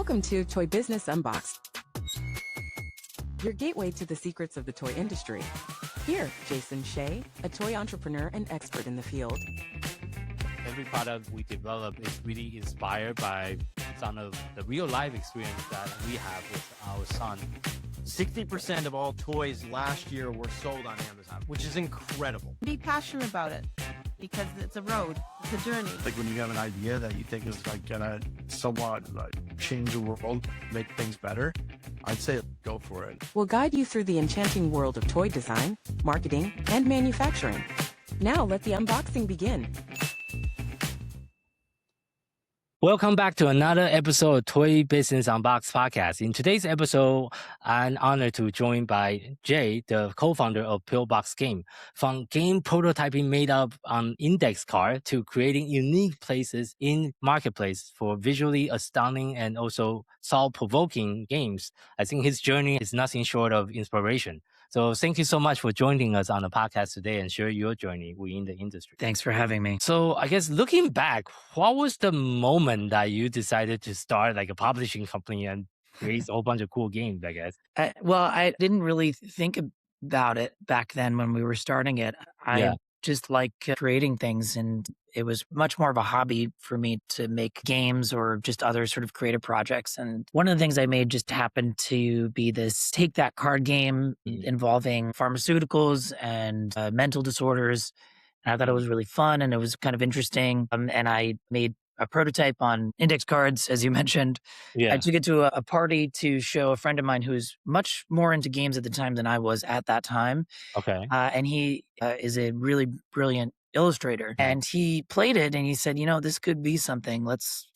Welcome to Toy Business Unboxed, your gateway to the secrets of the toy industry. Here, Jason Shea, a toy entrepreneur and expert in the field. Every product we develop is really inspired by some of the real life experience that we have with our son. 60% of all toys last year were sold on Amazon, which is incredible. Be passionate about it because it's a road, it's a journey. Like when you have an idea that you think is like gonna somewhat like change the world, make things better, I'd say go for it. We'll guide you through the enchanting world of toy design, marketing, and manufacturing. Now let the unboxing begin. Welcome back to another episode of Toy Business Unboxed podcast. In today's episode, I'm honored to join by Jade, the co-founder of Pillbox Games. From game prototyping made up on index card to creating unique places in marketplace for visually astounding and also thought-provoking games. I think his journey is nothing short of inspiration. So thank you so much for joining us on the podcast today and share your journey within the industry. Thanks for having me. So I guess looking back, what was the moment that you decided to start like a publishing company and create a whole bunch of cool games, I guess? I didn't really think about it back then when we were starting it. I just like creating things, and it was much more of a hobby for me to make games or just other sort of creative projects. And one of the things I made just happened to be this take that card game involving pharmaceuticals and mental disorders. And I thought it was really fun and it was kind of interesting. And I made a prototype on index cards, as you mentioned. I took it to a party to show a friend of mine who's much more into games at the time than I was at that time. Okay. And he is a really brilliant illustrator, and he played it and he said, this could be something. Let's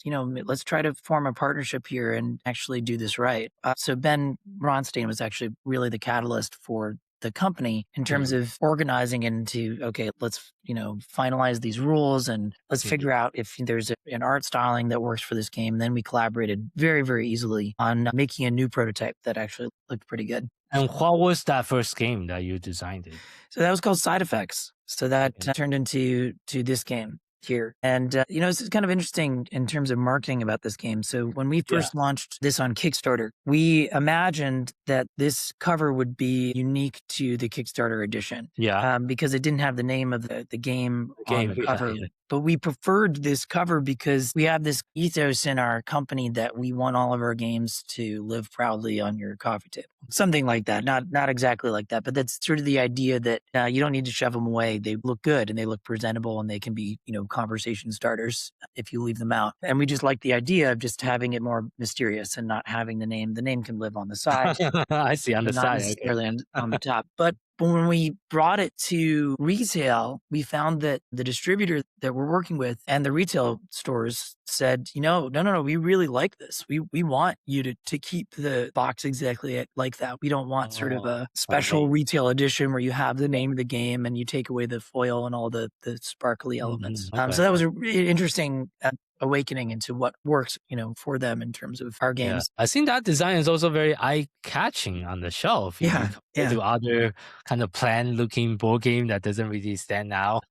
try to form a partnership here and actually do this right. So Ben Ronstein was actually really the catalyst for the company in terms of organizing into, okay, let's, finalize these rules and let's figure out if there's an art styling that works for this game. And then we collaborated very, very easily on making a new prototype that actually looked pretty good. And what was that first game that you designed? So that was called Side Effects. So that turned into this game here. And, it's kind of interesting in terms of marketing about this game. So when we first launched this on Kickstarter, we imagined that this cover would be unique to the Kickstarter edition. Because it didn't have the name of the game on the cover. But we preferred this cover because we have this ethos in our company that we want all of our games to live proudly on your coffee table. Something like that. Not exactly like that, but that's sort of the idea that you don't need to shove them away. They look good and they look presentable and they can be, conversation starters if you leave them out. And we just like the idea of just having it more mysterious and not having the name. The name can live on the side. I see, on the not side. necessarily on the top. But when we brought it to retail, we found that the distributor that we're working with and the retail stores said, no, we really like this. We want you to keep the box exactly like that. We don't want sort of a special retail edition where you have the name of the game and you take away the foil and all the sparkly elements. So that was a really interesting awakening into what works, for them in terms of our games. I think that design is also very eye-catching on the shelf. To other kind of plain-looking board game that doesn't really stand out.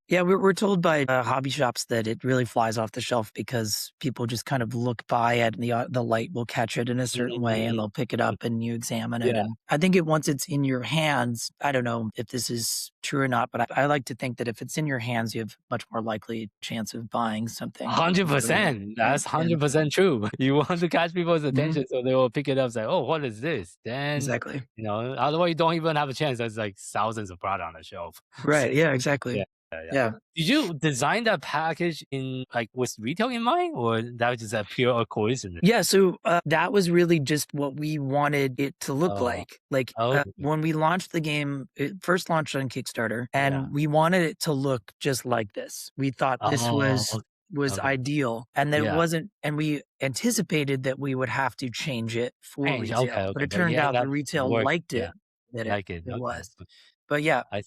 We're told by hobby shops that it really flies off the shelf because people just kind of look by it and the light will catch it in a certain way and they'll pick it up and you examine it. And I think once it's in your hands, I don't know if this is true or not, but I like to think that if it's in your hands, you have much more likely chance of buying something. 100%. That's 100% true. You want to catch people's attention, so they will pick it up and say, oh, what is this? Then, exactly. Otherwise you don't even have a chance. There's like thousands of products on the shelf. Right. Yeah, exactly. Yeah. Did you design that package with retail in mind, or that was just a pure coincidence? Yeah. So that was really just what we wanted it to look like. When we launched the game, it first launched on Kickstarter, and we wanted it to look just like this. We thought this was ideal, and that it wasn't. And we anticipated that we would have to change it for retail, but it turned out the retail liked it. It was. But I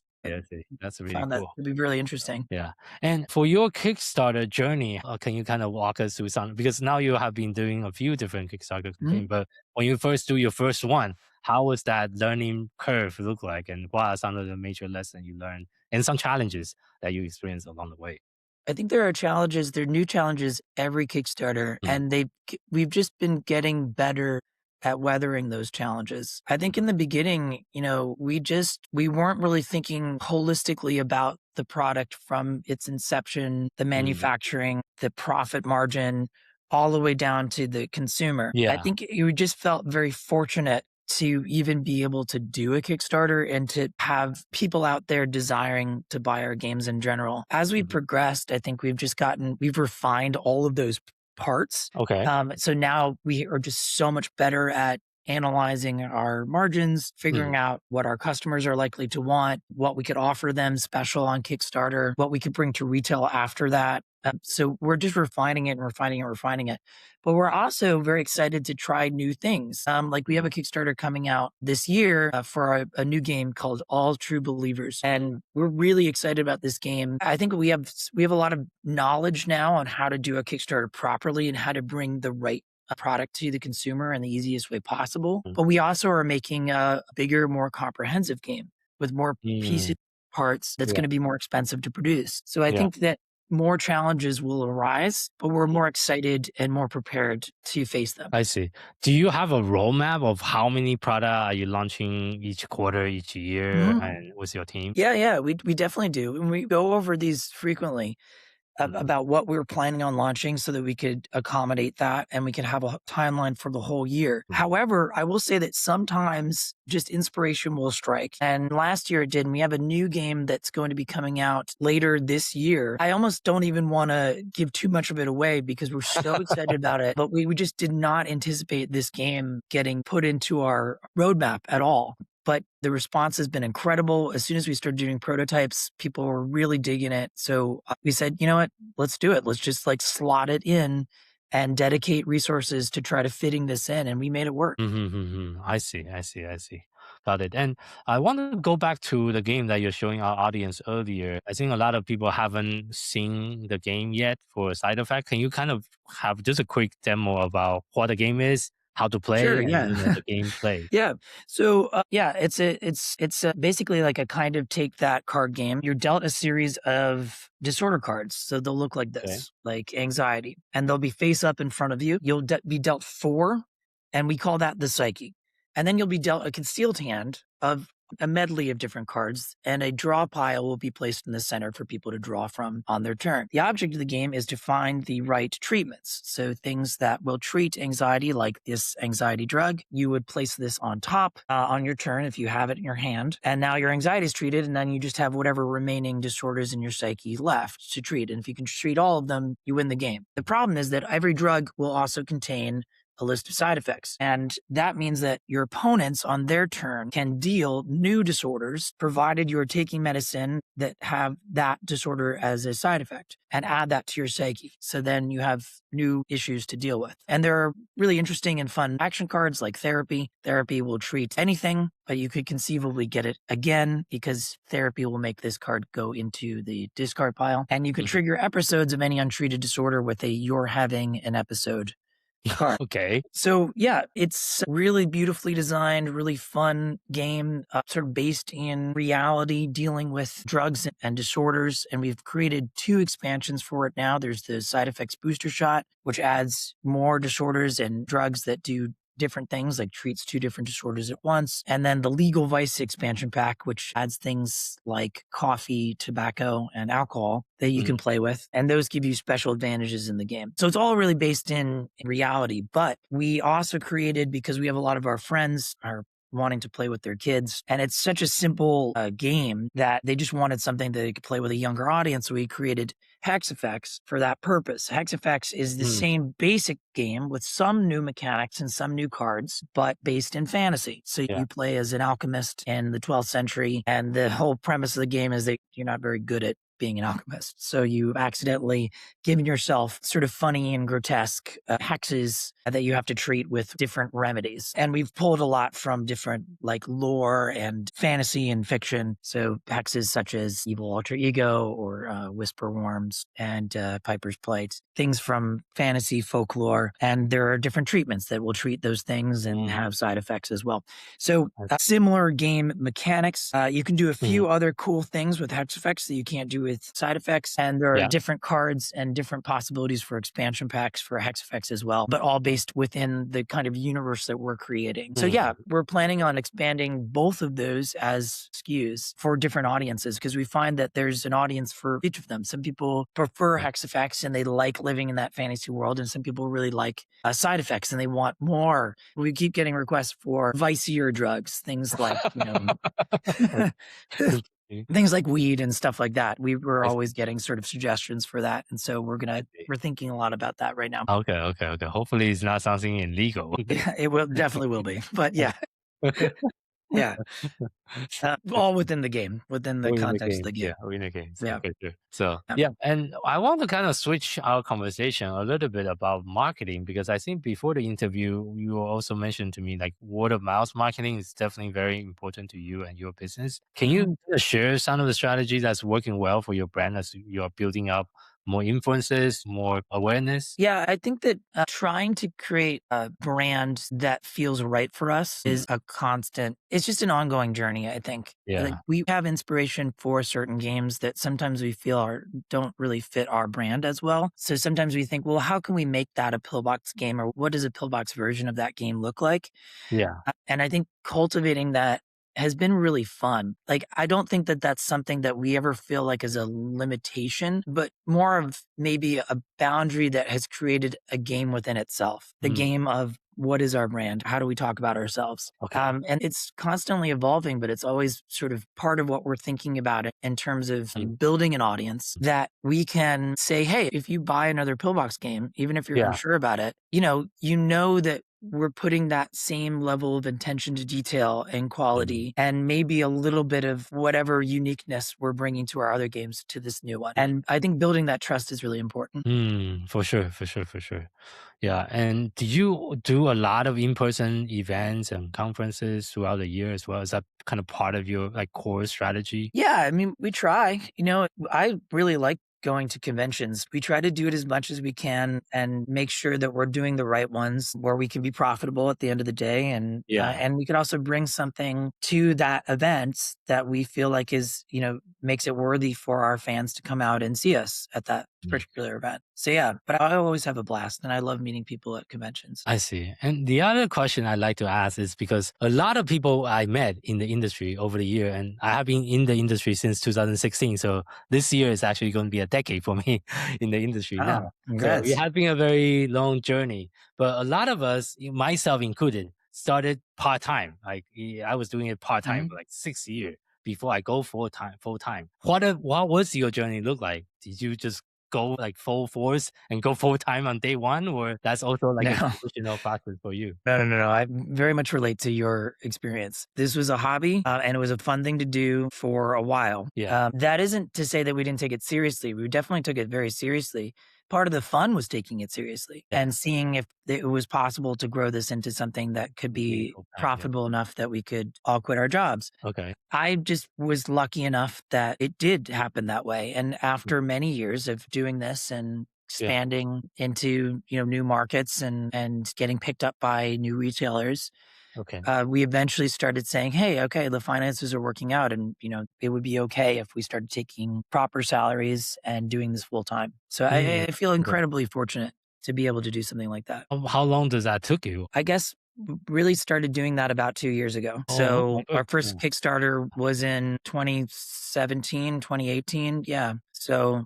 see. That's really cool. That to be really interesting. Yeah. And for your Kickstarter journey, can you kind of walk us through some? Because now you have been doing a few different Kickstarter things, but when you first do your first one, how was that learning curve look like, and what are some of the major lessons you learned and some challenges that you experienced along the way? I think there are challenges. There are new challenges every Kickstarter, and we've just been getting better at weathering those challenges. I think in the beginning, we weren't really thinking holistically about the product from its inception, the manufacturing, the profit margin, all the way down to the consumer. Yeah. I think we just felt very fortunate to even be able to do a Kickstarter and to have people out there desiring to buy our games in general. As we progressed, I think we've refined all of those parts. Okay. So now we are just so much better at analyzing our margins, figuring out what our customers are likely to want, what we could offer them special on Kickstarter, what we could bring to retail after that. So we're just refining it. But we're also very excited to try new things. Like we have a Kickstarter coming out this year for a new game called All True Believers. And we're really excited about this game. I think we have a lot of knowledge now on how to do a Kickstarter properly and how to bring the right product to the consumer in the easiest way possible. But we also are making a bigger, more comprehensive game with more pieces, parts that's going to be more expensive to produce. So I think that more challenges will arise, but we're more excited and more prepared to face them. I see. Do you have a roadmap of how many products are you launching each quarter, each year, and with your team? Yeah, we definitely do. And we go over these frequently about what we were planning on launching so that we could accommodate that and we could have a timeline for the whole year. However, I will say that sometimes just inspiration will strike. And last year it did. And we have a new game that's going to be coming out later this year. I almost don't even want to give too much of it away because we're so excited about it. But we just did not anticipate this game getting put into our roadmap at all. But the response has been incredible. As soon as we started doing prototypes, people were really digging it. So we said, you know what, let's do it. Let's just slot it in and dedicate resources to try to fitting this in. And we made it work. I see. Got it. And I want to go back to the game that you're showing our audience earlier. I think a lot of people haven't seen the game yet for Side Effect. Can you kind of have just a quick demo about what the game is? How to play and the gameplay. Yeah. So it's basically like a kind of take that card game. You're dealt a series of disorder cards. So they'll look like this, like anxiety, and they'll be face up in front of you. You'll be dealt 4, and we call that the psyche. And then you'll be dealt a concealed hand of a medley of different cards, and a draw pile will be placed in the center for people to draw from on their turn. The object of the game is to find the right treatments. So things that will treat anxiety, like this anxiety drug, you would place this on top on your turn if you have it in your hand. And now your anxiety is treated, and then you just have whatever remaining disorders in your psyche left to treat. And if you can treat all of them, you win the game. The problem is that every drug will also contain a list of side effects. And that means that your opponents on their turn can deal new disorders, provided you're taking medicine that have that disorder as a side effect, and add that to your psyche. So then you have new issues to deal with. And there are really interesting and fun action cards like therapy. Therapy will treat anything, but you could conceivably get it again because therapy will make this card go into the discard pile. And you could trigger episodes of any untreated disorder with a "you're having an episode" card. Okay. So yeah, it's really beautifully designed, really fun game, sort of based in reality, dealing with drugs and disorders. And we've created 2 expansions for it now. There's the Side Effects Booster Shot, which adds more disorders and drugs that do different things, like treats 2 different disorders at once. And then the Legal Vice expansion pack, which adds things like coffee, tobacco, and alcohol that you can play with. And those give you special advantages in the game. So it's all really based in reality. But we also created, because we have a lot of our friends are wanting to play with their kids, and it's such a simple game that they just wanted something that they could play with a younger audience. So we created Hex Effects for that purpose. Hex Effects is the same basic game with some new mechanics and some new cards, but based in fantasy. So you play as an alchemist in the 12th century, and the whole premise of the game is that you're not very good at being an alchemist. So you've accidentally given yourself sort of funny and grotesque hexes that you have to treat with different remedies. And we've pulled a lot from different lore and fantasy and fiction. So hexes such as Evil Alter Ego or Whisper Worms and Piper's Plate, things from fantasy folklore. And there are different treatments that will treat those things and have side effects as well. So similar game mechanics. You can do a few other cool things with Hex Effects that you can't do with with side effects, and there are Yeah. different cards and different possibilities for expansion packs for hex effects as well, but all based within the kind of universe that we're creating. So yeah, we're planning on expanding both of those as SKUs for different audiences, because we find that there's an audience for each of them. Some people prefer hex effects and they like living in that fantasy world, and some people really like side effects and they want more. We keep getting requests for vicier drugs, things like, things like weed and stuff like that. We're always getting sort of suggestions for that. And so we're thinking a lot about that right now. Okay. Hopefully it's not something illegal. Yeah, it definitely will be. But yeah. Yeah. All within the game, within the context of the game. Yeah, within the game. Yeah. Okay, sure. So, yeah. And I want to kind of switch our conversation a little bit about marketing, because I think before the interview, you also mentioned to me like word of mouth marketing is definitely very important to you and your business. Can you share some of the strategies that's working well for your brand as you're building up more influences, more awareness? Yeah, I think that trying to create a brand that feels right for us is a constant, it's just an ongoing journey, I think. Yeah. Like, we have inspiration for certain games that sometimes we feel don't really fit our brand as well. So sometimes we think, well, how can we make that a Pillbox game, or what does a Pillbox version of that game look like? Yeah. And I think cultivating that has been really fun. Like, I don't think that that's something that we ever feel like is a limitation, but more of maybe a boundary that has created a game within itself. The game of, what is our brand? How do we talk about ourselves? Okay. And it's constantly evolving, but it's always sort of part of what we're thinking about it in terms of building an audience that we can say, hey, if you buy another Pillbox game, even if you're unsure about it, you know that we're putting that same level of attention to detail and quality and maybe a little bit of whatever uniqueness we're bringing to our other games to this new one. And I think building that trust is really important. For sure. Yeah. And do you do a lot of in-person events and conferences throughout the year as well? Is that kind of part of your like core strategy? Yeah, I mean, we try. I really like going to conventions. We try to do it as much as we can and make sure that we're doing the right ones where we can be profitable at the end of the day. And and we could also bring something to that event that we feel like is, makes it worthy for our fans to come out and see us at that particular event. So yeah, but I always have a blast and I love meeting people at conventions. I see. And the other question I'd like to ask is because a lot of people I met in the industry over the year, and I have been in the industry since 2016. So this year is actually going to be a decade for me in the industry now. Congrats. So it has been a very long journey, but a lot of us, myself included, started part-time. Like I was doing it part-time for like 6 years before I go full-time. What was your journey look like? Did you just go like full force and go full-time on day one, or that's also like a traditional process for you? No. I very much relate to your experience. This was a hobby and it was a fun thing to do for a while. Yeah. That isn't to say that we didn't take it seriously. We definitely took it very seriously. Part of the fun was taking it seriously and seeing if it was possible to grow this into something that could be profitable enough that we could all quit our jobs. Okay. I just was lucky enough that it did happen that way. And after many years of doing this and expanding into, new markets and getting picked up by new retailers, we eventually started saying, hey, okay, the finances are working out and, it would be okay if we started taking proper salaries and doing this full time. So I feel incredibly fortunate to be able to do something like that. How long does that took you? I guess really started doing that about 2 years ago. So our first Kickstarter was in 2017, 2018. Yeah. So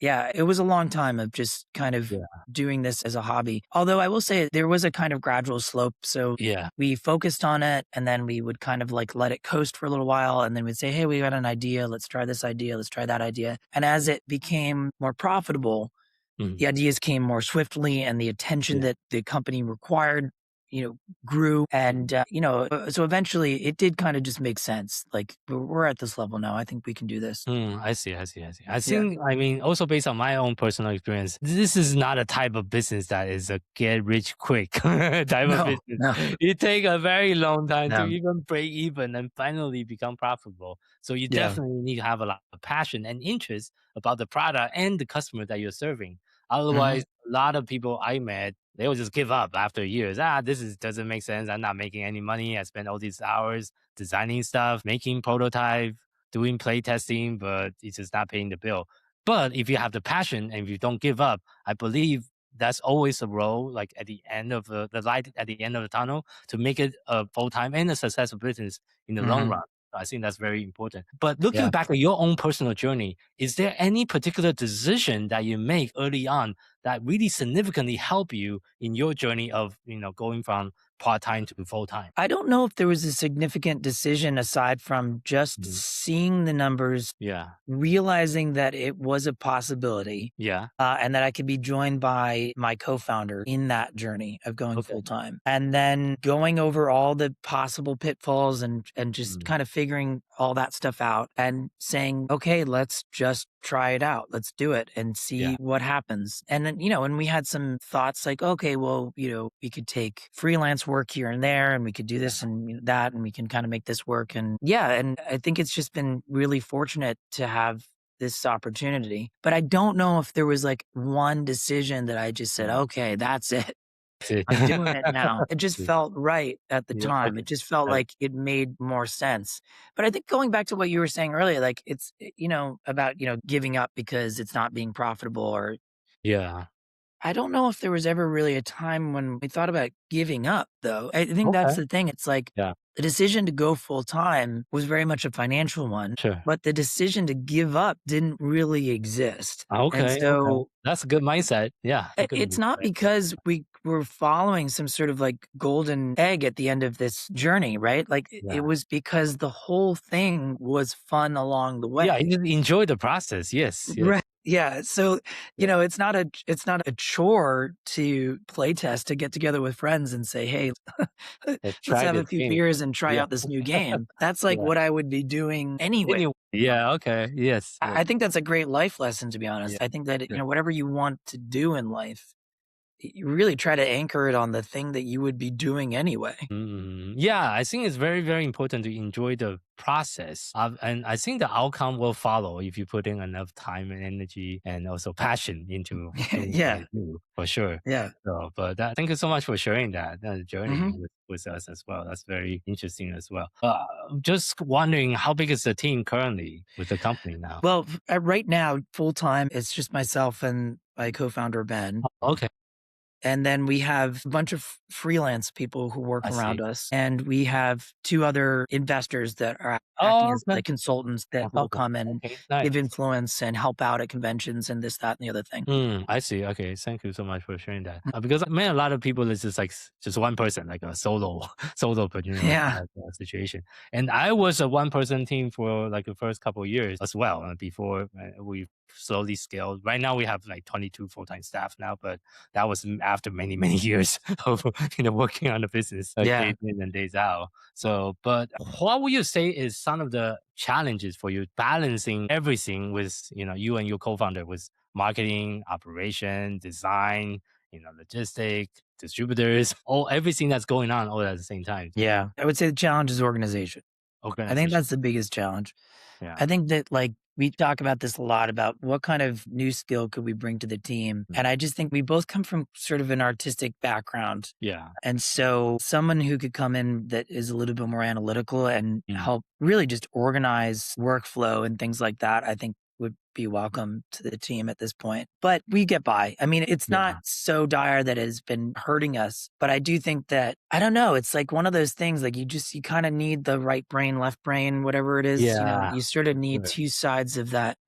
yeah, it was a long time of just kind of doing this as a hobby. Although I will say there was a kind of gradual slope. So we focused on it and then we would kind of like let it coast for a little while. And then we'd say, hey, we got an idea. Let's try this idea. Let's try that idea. And as it became more profitable, the ideas came more swiftly and the attention that the company required, grew. And, so eventually it did kind of just make sense. Like we're at this level now. I think we can do this. I see. I think, I mean, also based on my own personal experience, this is not a type of business that is a get rich quick type of business. No. It takes a very long time to even break even and finally become profitable. So you definitely need to have a lot of passion and interest about the product and the customer that you're serving. Otherwise, a lot of people I met, they will just give up after years. Doesn't make sense. I'm not making any money. I spent all these hours designing stuff, making prototype, doing play testing, but it's just not paying the bill. But if you have the passion and if you don't give up, I believe that's always a role, like at the end of the light at the end of the tunnel, to make it a full-time and a successful business in the long run. I think that's very important. But looking back at your own personal journey, is there any particular decision that you make early on that really significantly help you in your journey of, going from part-time to full-time? I don't know if there was a significant decision aside from just seeing the numbers, realizing that it was a possibility, and that I could be joined by my co-founder in that journey of going full-time. And then going over all the possible pitfalls and just kind of figuring all that stuff out and saying, okay, let's just try it out. Let's do it and see what happens. And then, and we had some thoughts like, okay, well, we could take freelance work here and there and we could do this and that, and we can kind of make this work. And and I think it's just been really fortunate to have this opportunity. But I don't know if there was like one decision that I just said, okay, that's it. I'm doing it now. It just felt right at the time. It just felt like it made more sense. But I think going back to what you were saying earlier, like it's, about, giving up because it's not being profitable or. I don't know if there was ever really a time when we thought about giving up, though. I think that's the thing. It's like the decision to go full time was very much a financial one, but the decision to give up didn't really exist. And so that's a good mindset. It's not because we were following some sort of like golden egg at the end of this journey, right? Like it was because the whole thing was fun along the way. Yeah, you enjoy the process. Yes. Right. Yeah. So, it's not a chore to play test, to get together with friends and say, hey, let's have a few beers and try out this new game. That's like what I would be doing anyway. Yeah. Okay. Yes. I think that's a great life lesson, to be honest. I think that, whatever you want to do in life, you really try to anchor it on the thing that you would be doing anyway. Yeah, I think it's very, very important to enjoy the process. And I think the outcome will follow if you put in enough time and energy and also passion into it, for sure. Yeah. So, but thank you so much for sharing that journey with us as well. That's very interesting as well. Just wondering, how big is the team currently with the company now? Well, right now, full time, it's just myself and my co-founder, Ben. Okay. And then we have a bunch of freelance people who work around us. And we have 2 other investors that are acting as the consultants that will come and give influence and help out at conventions and this, that, and the other thing. I see. Okay. Thank you so much for sharing that. Because I met a lot of people, it's just like just one person, like a solopreneur situation. And I was a one-person team for like the first couple of years as well, before we slowly scaled. Right now we have like 22 full-time staff now, but that was after many, many years of working on the business, days in and days out. So, but what would you say is some of the challenges for you balancing everything with, you and your co-founder, with marketing, operation, design, logistic, distributors, everything that's going on all at the same time? Yeah. I would say the challenge is organization. I think that's the biggest challenge. Yeah. I think that we talk about this a lot, about what kind of new skill could we bring to the team. And I just think we both come from sort of an artistic background. Yeah. And so someone who could come in that is a little bit more analytical and help really just organize workflow and things like that, I think would be welcome to the team at this point. But we get by. I mean, it's not so dire that it has been hurting us, but I do think that, I don't know, it's like one of those things, like you kind of need the right brain, left brain, whatever it is. You sort of need 2 sides of that,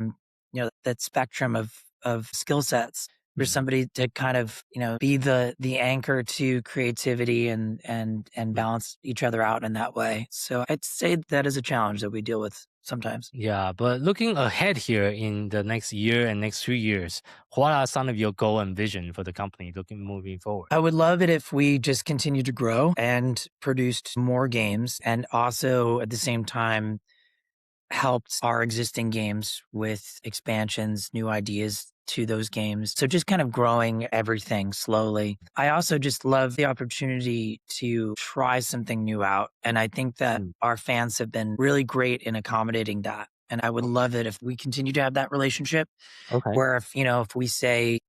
that spectrum of skill sets for somebody to kind of, be the anchor to creativity and balance each other out in that way. So I'd say that is a challenge that we deal with sometimes. Yeah, but looking ahead here in the next year and next 2 years, what are some of your goal and vision for the company moving forward? I would love it if we just continue to grow and produced more games, and also at the same time helped our existing games with expansions, new ideas to those games. So just kind of growing everything slowly. I also just love the opportunity to try something new out. And I think that our fans have been really great in accommodating that. And I would love it if we continue to have that relationship where if we say,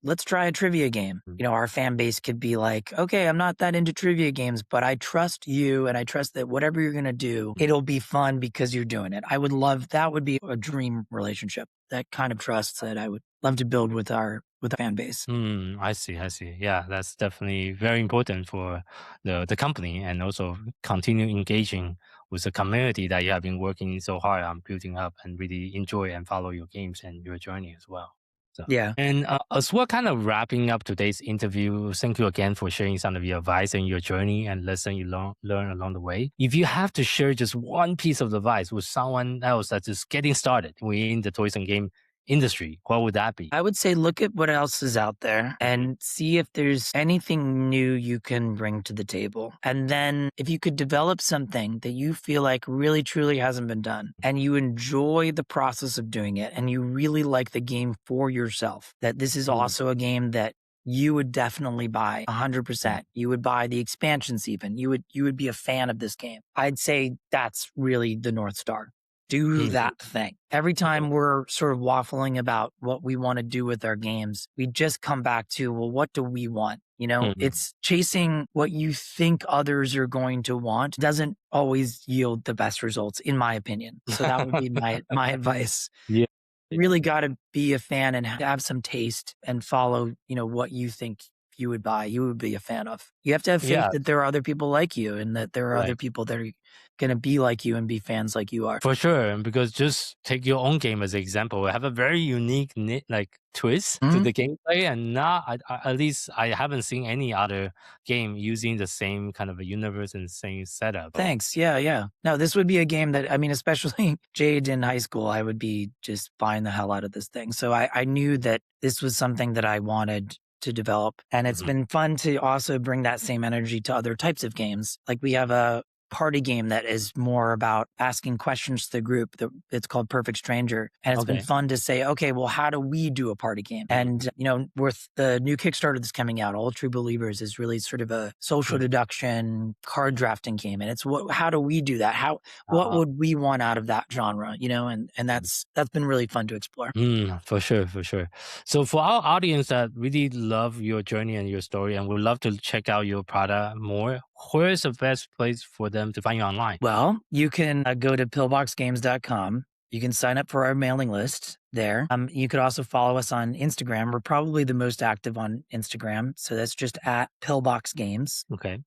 let's try a trivia game. Our fan base could be like, okay, I'm not that into trivia games, but I trust you and I trust that whatever you're going to do, it'll be fun because you're doing it. That would be a dream relationship, that kind of trust that I would love to build with our fan base. I see. Yeah, that's definitely very important for the company, and also continue engaging with the community that you have been working so hard on building up, and really enjoy and follow your games and your journey as well. So, yeah. And as we're kind of wrapping up today's interview, thank you again for sharing some of your advice and your journey and lesson you learn along the way. If you have to share just one piece of advice with someone else that's just getting started within the toys and game industry, what would that be? I would say look at what else is out there and see if there's anything new you can bring to the table. And then if you could develop something that you feel like really truly hasn't been done, and you enjoy the process of doing it, and you really like the game for yourself, that this is also a game that you would definitely buy 100%. You would buy the expansions even. You would be a fan of this game. I'd say that's really the North Star. Do that thing. Every time we're sort of waffling about what we want to do with our games, we just come back to, well, what do we want? It's chasing what you think others are going to want doesn't always yield the best results, in my opinion. So that would be my advice. Yeah. You really got to be a fan and have some taste and follow, what you think you would be a fan of. You have to have faith that there are other people like you, and that there are other people that are going to be like you and be fans like you are. For sure, because just take your own game as an example. Have a very unique twist to the gameplay, and at least I haven't seen any other game using the same kind of a universe and same setup. Thanks. Yeah. No, this would be a game that, especially Jade in high school, I would be just buying the hell out of this thing. So I knew that this was something that I wanted to develop, and it's been fun to also bring that same energy to other types of games. Like we have a party game that is more about asking questions to the group. It's called Perfect Stranger. And it's been fun to say, okay, well, how do we do a party game? And, with the new Kickstarter that's coming out, All True Believers is really sort of a social deduction card drafting game. And it's how do we do that? What would we want out of that genre? And that's been really fun to explore. For sure. So for our audience that really love your journey and your story and would love to check out your product more, where's the best place for them to find you online? Well, you can go to pillboxgames.com. You can sign up for our mailing list there. You could also follow us on Instagram. We're probably the most active on Instagram. So that's just at Pillbox Games. Okay.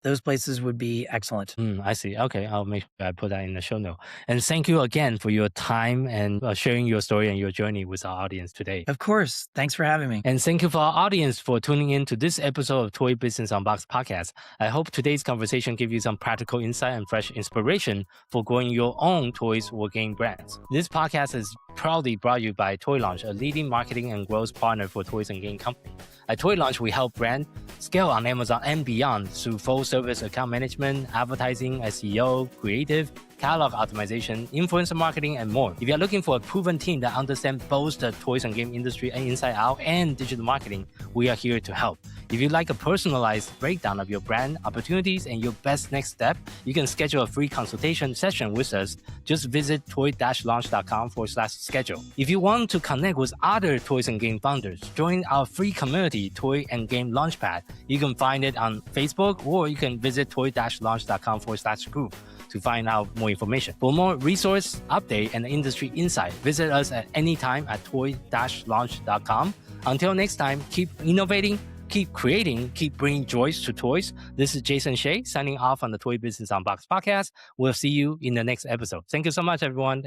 Those places would be excellent. I see. Okay. I'll make sure I put that in the show note. And thank you again for your time and sharing your story and your journey with our audience today. Of course. Thanks for having me. And thank you for our audience for tuning in to this episode of Toy Business Unboxed podcast. I hope today's conversation gave you some practical insight and fresh inspiration for growing your own toys or game brands. This podcast is proudly brought you by Toy Launch, a leading marketing and growth partner for toys and game company. At Toy Launch, we help brands scale on Amazon and beyond through full-service account management, advertising, SEO, creative, catalog optimization, influencer marketing, and more. If you're looking for a proven team that understands both the toys and game industry and inside out and digital marketing, we are here to help. If you'd like a personalized breakdown of your brand opportunities and your best next step, you can schedule a free consultation session with us. Just visit toy-launch.com/schedule. If you want to connect with other toys and game founders, join our free community, Toy and Game Launchpad. You can find it on Facebook, or you can visit toy-launch.com/group to find out more information. For more resource update and industry insight, visit us at any time at toy-launch.com. Until next time, keep innovating, keep creating, keep bringing joys to toys. This is Jason Shea signing off on the Toy Business Unboxed podcast. We'll see you in the next episode. Thank you so much, everyone.